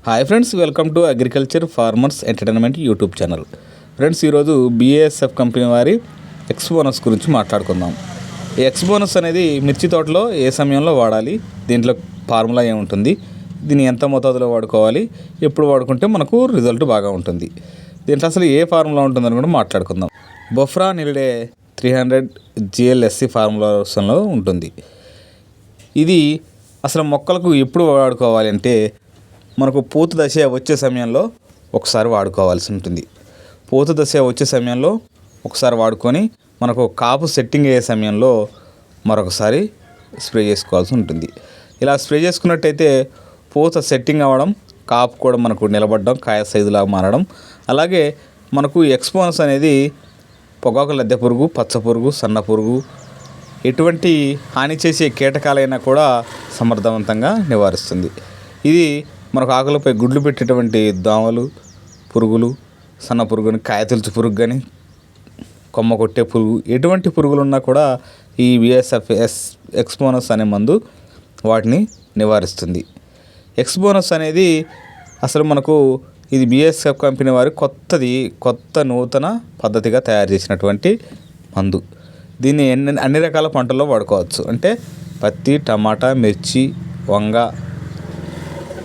Hi friends, welcome to agriculture farmers entertainment YouTube channel. Friends, ఈరోజు BASF company వారి X bonus గురించి మాట్లాడుకుందాం. ఈ ఎక్స్ బోనస్ అనేది మిర్చి తోటలో ఏ సమయంలో వాడాలి, దీంట్లో ఫార్ములా ఏముంటుంది, దీన్ని ఎంత మోతాదులో వాడుకోవాలి, ఎప్పుడు వాడుకుంటే మనకు రిజల్ట్ బాగా ఉంటుంది, దీంట్లో అసలు ఏ ఫార్ములా ఉంటుందని కూడా మాట్లాడుకుందాం. బొఫ్రా నిలిడే 300 GLSC ఫార్ములాలో ఉంటుంది. ఇది అసలు మొక్కలకు ఎప్పుడు వాడుకోవాలి అంటే మనకు పూత దశ వచ్చే సమయంలో ఒకసారి వాడుకోవాల్సి ఉంటుంది. పూత దశ వచ్చే సమయంలో ఒకసారి వాడుకొని మనకు కాపు సెట్టింగ్ అయ్యే సమయంలో మరొకసారి స్ప్రే చేసుకోవాల్సి ఉంటుంది. ఇలా స్ప్రే చేసుకున్నట్టయితే పూత సెట్టింగ్ అవ్వడం, కాపు కూడా మనకు నిలబడడం, కాయ సైజులాగా మారడం, అలాగే మనకు ఎక్స్ బోనస్ అనేది పొగాకు లద్దె పురుగు, పచ్చ పురుగు, సన్న పురుగు ఎటువంటి హాని చేసే కీటకాలైనా కూడా సమర్థవంతంగా నివారిస్తుంది. ఇది మనకు ఆకులపై గుడ్లు పెట్టేటువంటి దోమలు, పురుగులు, సన్న పురుగుని, కాయ తొలుచు పురుగు కానీ, కొమ్మ కొట్టే పురుగు, ఎటువంటి పురుగులు ఉన్నా కూడా ఈ BASF ఎక్స్ బోనస్ అనే మందు వాటిని నివారిస్తుంది. ఎక్స్ బోనస్ అనేది అసలు మనకు ఇది BASF కంపెనీ వారి కొత్త నూతన పద్ధతిగా తయారు చేసినటువంటి మందు. దీన్ని అన్ని రకాల పంటల్లో వాడుకోవచ్చు. అంటే పత్తి, టమాటా, మిర్చి, వంగ,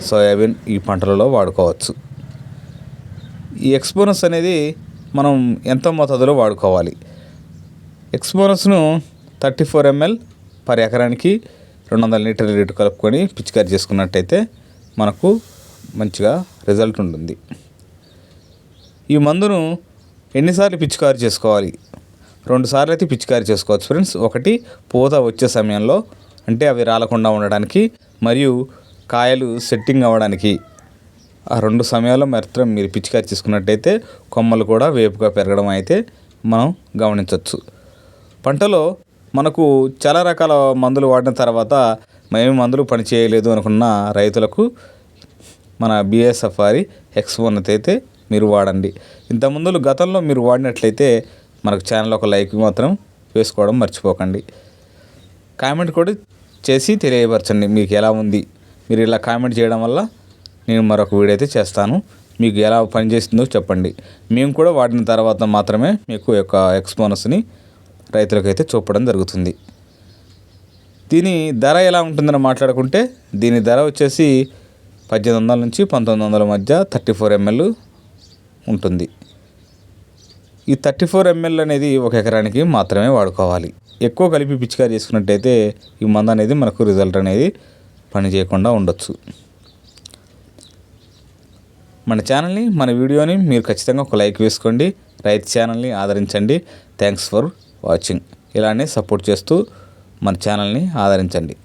సోయాబీన్ ఈ పంటలలో వాడుకోవచ్చు. ఈ ఎక్స్ బోనస్ అనేది మనం ఎంత మోతాదులో వాడుకోవాలి. ఎక్స్ బోనస్ను 34 ml పర్ ఎకరానికి 200 లీటర్ల నీటి కలుపుకొని పిచికారి చేసుకున్నట్టయితే మనకు మంచిగా రిజల్ట్ ఉంటుంది. ఈ మందును ఎన్నిసార్లు పిచికారి చేసుకోవాలి? 2 సార్లు అయితే పిచికారి చేసుకోవచ్చు ఫ్రెండ్స్. ఒకటి పూత వచ్చే సమయంలో, అంటే అవి రాలకుండా ఉండడానికి, మరియు కాయలు సెట్టింగ్ అవ్వడానికి. ఆ 2 సమయాల్లో మాత్రం మీరు పిచికారి చేసుకున్నట్టయితే కొమ్మలు కూడా వేపుగా పెరగడం అయితే మనం గమనించవచ్చు. పంటలో మనకు చాలా రకాల మందులు వాడిన తర్వాత మేము మందులు పనిచేయలేదు అనుకున్న రైతులకు మన BASF వారి ఎక్స్ బోనస్ అయితే మీరు వాడండి. ఇంత ముందులు గతంలో మీరు వాడినట్లయితే మనకు ఛానల్ ఒక లైక్ మాత్రం వేసుకోవడం మర్చిపోకండి. కామెంట్ కూడా చేసి తెలియపరచండి మీకు ఎలా ఉంది. మీరు ఇలా కామెంట్ చేయడం వల్ల నేను మరొక వీడియో అయితే చేస్తాను. మీకు ఎలా పనిచేస్తుందో చెప్పండి. మేము కూడా వాడిన తర్వాత మాత్రమే మీకు యొక్క ఎక్స్ బోనస్ని రైతులకైతే చూపడం జరుగుతుంది. దీని ధర ఎలా ఉంటుందని మాట్లాడుకుంటే దీని ధర వచ్చేసి 1800 నుంచి 1900 మధ్య 34 ml ఉంటుంది. ఈ 34 ml అనేది ఒక ఎకరానికి మాత్రమే వాడుకోవాలి. ఎక్కువ కలిపి పిచికారి చేసుకున్నట్టయితే ఈ మందు అనేది మనకు రిజల్ట్ అనేది పని చేయకుండా ఉండొచ్చు. మన ఛానల్ని, మన వీడియోని మీరు ఖచ్చితంగా ఒక లైక్ వేసుకోండి. రైతు ఛానల్ని ఆదరించండి. Thanks for watching. ఇలానే సపోర్ట్ చేస్తూ మన ఛానల్ని ఆదరించండి.